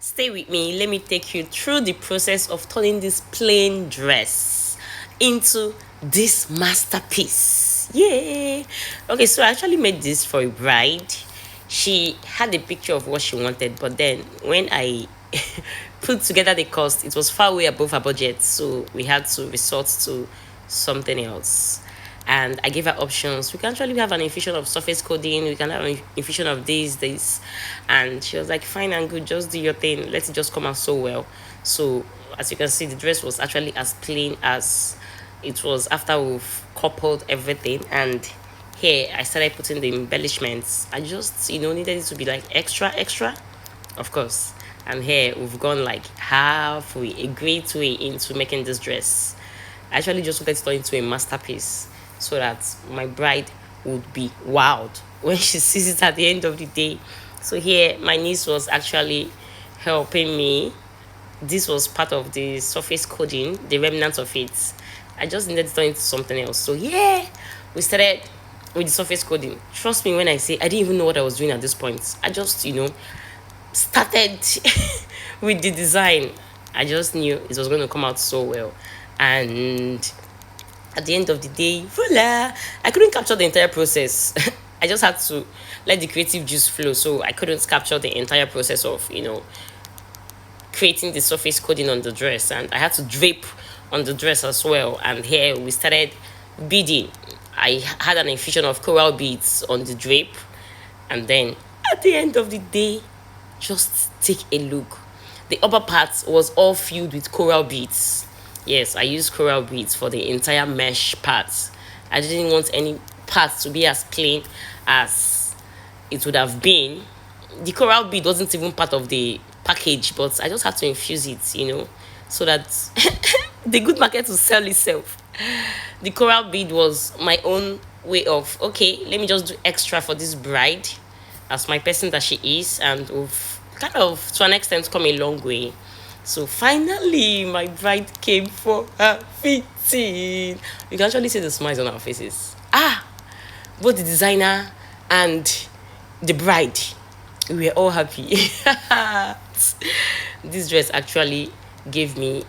Stay with me. Let me take you through the process of turning this plain dress into this masterpiece. Yay! Okay, so I actually made this for a bride. She had a picture of what she wanted, but then when I put together the cost, it was far way above her budget, so we had to resort to something else. And I gave her options. We can actually have an infusion of surface coding, we can have an infusion of this. And she was like, fine and good, just do your thing. Let it just come out so well. So as you can see, the dress was actually as plain as it was after we've coupled everything. And here I started putting the embellishments. I just, needed it to be like extra, of course. And here we've gone like halfway, a great way into making this dress. I actually just wanted to turn into a masterpiece so that my bride would be wowed when she sees it at the end of the day. So here my niece was actually helping me. This was part of the surface coding, the remnants of it. I just needed to turn into something else. So yeah, we started with the surface coding. Trust me when I say I didn't even know what I was doing at this point. I just, started with the design. I just knew it was going to come out so well. And at the end of the day, voila, I couldn't capture the entire process. I just had to let the creative juice flow. So I couldn't capture the entire process of, creating the surface coding on the dress. And I had to drape on the dress as well. And here we started beading. I had an infusion of coral beads on the drape. And then at the end of the day, just take a look. The upper part was all filled with coral beads. Yes, I used coral beads for the entire mesh parts. I didn't want any parts to be as plain as it would have been. The coral bead wasn't even part of the package, but I just had to infuse it, so that the good market will sell itself. The coral bead was my own way of, okay, let me just do extra for this bride as my person that she is, and we've kind of to an extent come a long way. So finally my bride came for her fitting. You can actually see the smiles on our faces. Both the designer and the bride, we were all happy. This dress actually gave me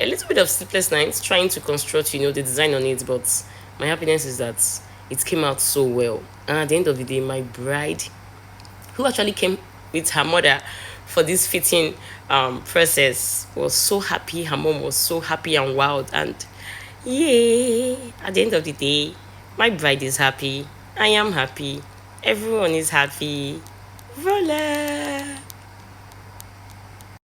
a little bit of sleepless nights trying to construct, the design on it, but my happiness is that it came out so well. And at the end of the day, my bride, who actually came with her mother for this fitting process, was so happy. Her mom was so happy and wild. And yay, at the end of the day, my bride is happy. I am happy. Everyone is happy. Voila!